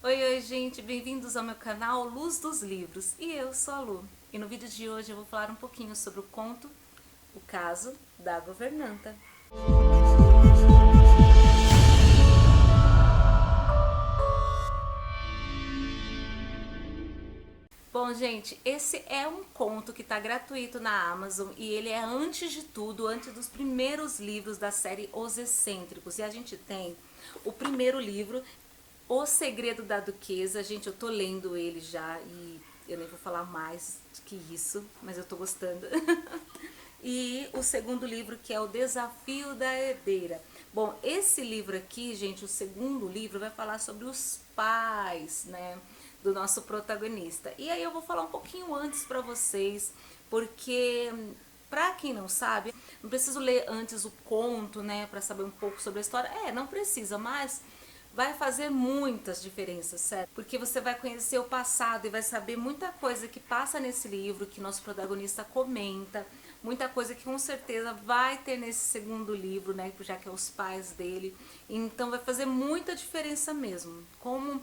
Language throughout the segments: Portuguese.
Oi, gente, bem-vindos ao meu canal Luz dos Livros. E eu sou a Lu. E no vídeo de hoje eu vou falar um pouquinho sobre o conto O Caso da Governanta. Bom, gente, esse é um conto que está gratuito na Amazon e ele é antes de tudo, antes dos primeiros livros da série Os Excêntricos. E a gente tem o primeiro livro, O Segredo da Duquesa. Gente, eu tô lendo ele já e eu nem vou falar mais do que isso, mas eu tô gostando. E o segundo livro, que é O Desafio da Herdeira. Bom, esse livro aqui, gente, o segundo livro vai falar sobre os pais, né, do nosso protagonista. E aí eu vou falar um pouquinho antes para vocês, porque para quem não sabe, não preciso ler antes o conto, né, para saber um pouco sobre a história. Não precisa, mas vai fazer muitas diferenças, certo? Porque você vai conhecer o passado e vai saber muita coisa que passa nesse livro, que nosso protagonista comenta, muita coisa que com certeza vai ter nesse segundo livro, né? Já que é os pais dele. Então vai fazer muita diferença mesmo. Como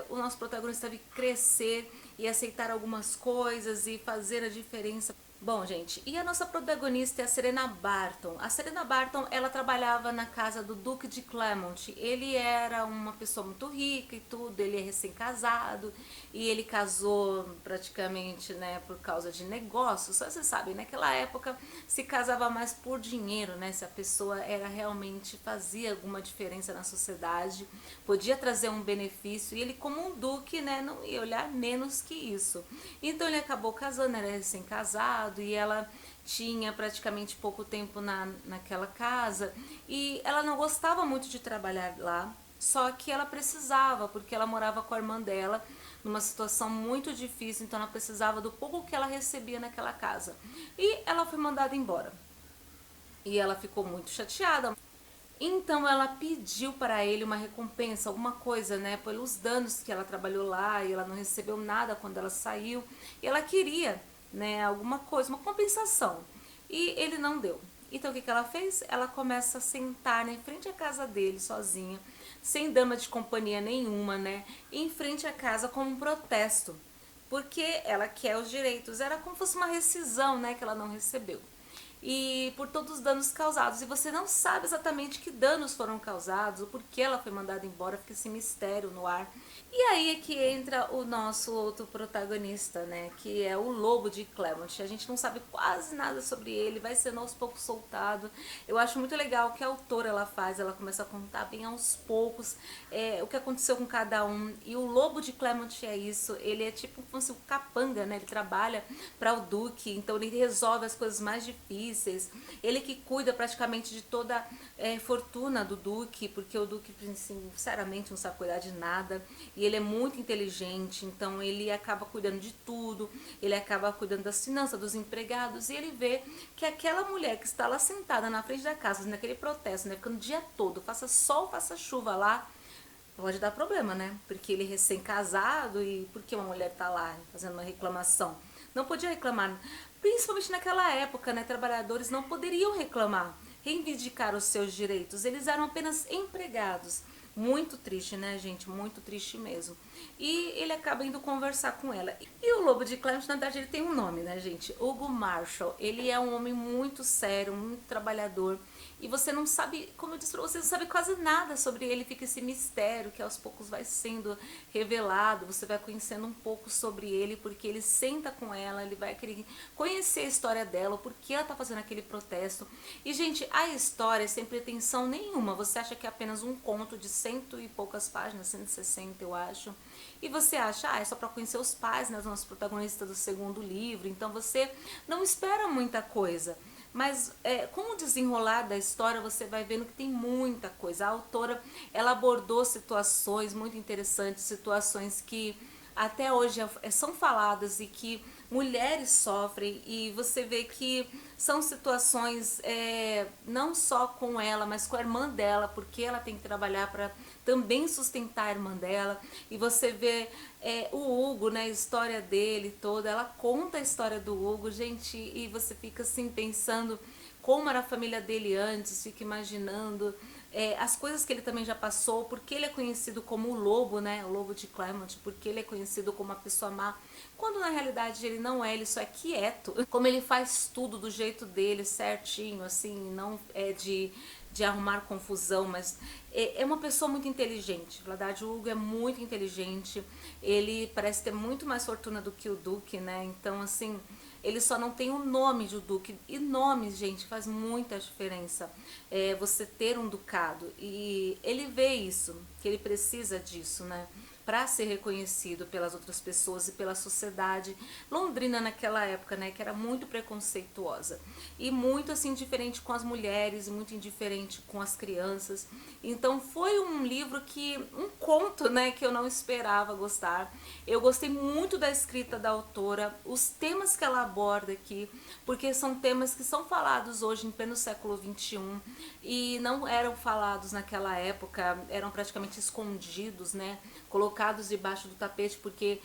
o nosso protagonista vai crescer e aceitar algumas coisas e fazer a diferença. Bom, gente, e a nossa protagonista é a Serena Barton. A Serena Barton, ela trabalhava na casa do Duque de Clermont. Ele era uma pessoa muito rica e tudo, ele é recém-casado e ele casou praticamente, né, por causa de negócios. Só você sabe, naquela época se casava mais por dinheiro, né? Se a pessoa era realmente fazia alguma diferença na sociedade, podia trazer um benefício e ele como um duque, né, não ia olhar menos que isso. Então ele acabou casando, era recém-casado e ela tinha praticamente pouco tempo naquela casa e ela não gostava muito de trabalhar lá, só que ela precisava, porque ela morava com a irmã dela numa situação muito difícil, então ela precisava do pouco que ela recebia naquela casa. E ela foi mandada embora. E ela ficou muito chateada. Então ela pediu para ele uma recompensa, alguma coisa, né, pelos danos que ela trabalhou lá e ela não recebeu nada quando ela saiu. E ela queria, né, alguma coisa, uma compensação. E ele não deu. Então o que ela fez? Ela começa a sentar, né, em frente à casa dele, sozinha, sem dama de companhia nenhuma, né, em frente à casa como um protesto, porque ela quer os direitos. Era como se fosse uma rescisão, né, que ela não recebeu e por todos os danos causados. E você não sabe exatamente que danos foram causados, o porquê ela foi mandada embora, fica esse mistério no ar. E aí é que entra o nosso outro protagonista, né, que é o Lobo de Clermont. A gente não sabe quase nada sobre ele, vai sendo aos poucos soltado. Eu acho muito legal o que a autora ela faz, ela começa a contar bem aos poucos o que aconteceu com cada um. E o Lobo de Clermont é isso, ele é tipo como se o capanga, né, ele trabalha para o Duque, então ele resolve as coisas mais difíceis, ele que cuida praticamente de toda fortuna do Duque, porque o Duque sinceramente não sabe cuidar de nada, e ele é muito inteligente, então ele acaba cuidando de tudo, ele acaba cuidando das finanças, dos empregados, e ele vê que aquela mulher que está lá sentada na frente da casa, naquele protesto, né, ficando o dia todo, faça sol, faça chuva lá, pode dar problema, né? Porque ele é recém-casado e por que uma mulher tá lá fazendo uma reclamação? Não podia reclamar, principalmente naquela época, né? Trabalhadores não poderiam reclamar, reivindicar os seus direitos, eles eram apenas empregados. Muito triste, né, gente? Muito triste mesmo. E ele acaba indo conversar com ela. E o Lobo de Clement, na verdade, ele tem um nome, né, gente? Hugo Marshall. Ele é um homem muito sério, muito trabalhador. E você não sabe, como eu disse pra você, não sabe quase nada sobre ele. Fica esse mistério que aos poucos vai sendo revelado. Você vai conhecendo um pouco sobre ele, porque ele senta com ela, ele vai querer conhecer a história dela, o porquê ela tá fazendo aquele protesto. E, gente, a história é sem pretensão nenhuma. Você acha que é apenas um conto de cento e poucas páginas, 160 eu acho. E você acha, é só para conhecer os pais, né, os nossos protagonistas do segundo livro. Então você não espera muita coisa. Mas com o desenrolar da história você vai vendo que tem muita coisa. A autora ela abordou situações muito interessantes, situações que até hoje são faladas e que mulheres sofrem, e você vê que são situações não só com ela, mas com a irmã dela, porque ela tem que trabalhar para também sustentar a irmã dela. E você vê o Hugo, né, a história dele toda, ela conta a história do Hugo, gente, e você fica assim pensando como era a família dele antes, fica imaginando as coisas que ele também já passou, porque ele é conhecido como o lobo, né? O lobo de Claremont, porque ele é conhecido como uma pessoa má, quando na realidade ele não é, ele só é quieto. Como ele faz tudo do jeito dele, certinho, assim, não é de arrumar confusão, mas é uma pessoa muito inteligente. Na verdade, o Hugo é muito inteligente, ele parece ter muito mais fortuna do que o Duque, né? Então, assim, ele só não tem o nome de Duque. E nomes, gente, faz muita diferença. Você ter um ducado. E ele vê isso, que ele precisa disso, né? Para ser reconhecido pelas outras pessoas e pela sociedade londrina naquela época, né, que era muito preconceituosa e muito assim indiferente com as mulheres, muito indiferente com as crianças. Então foi um livro um conto, né, que eu não esperava gostar. Eu gostei muito da escrita da autora, os temas que ela aborda aqui, porque são temas que são falados hoje em pleno século XXI e não eram falados naquela época, eram praticamente escondidos, né, colocados debaixo do tapete, porque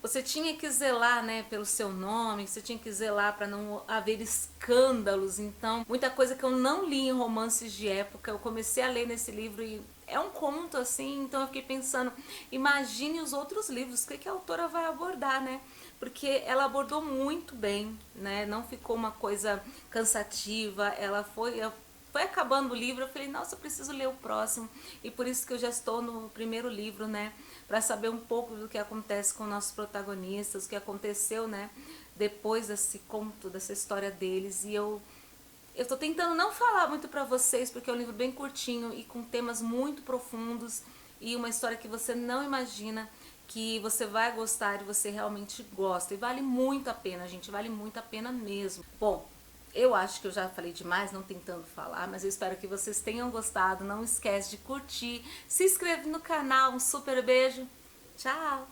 você tinha que zelar, né, pelo seu nome, você tinha que zelar para não haver escândalos. Então, muita coisa que eu não li em romances de época, eu comecei a ler nesse livro e é um conto assim, então eu fiquei pensando, imagine os outros livros, o que a autora vai abordar, né? Porque ela abordou muito bem, né? Não ficou uma coisa cansativa, ela foi acabando o livro, eu falei, nossa, eu preciso ler o próximo. E por isso que eu já estou no primeiro livro, né? Para saber um pouco do que acontece com nossos protagonistas, o que aconteceu, né? Depois desse conto, dessa história deles. E eu tô tentando não falar muito para vocês, porque é um livro bem curtinho e com temas muito profundos. E uma história que você não imagina que você vai gostar e você realmente gosta. E vale muito a pena, gente. Vale muito a pena mesmo. Bom, eu acho que eu já falei demais, não tentando falar, mas eu espero que vocês tenham gostado. Não esquece de curtir, se inscreve no canal, um super beijo, tchau!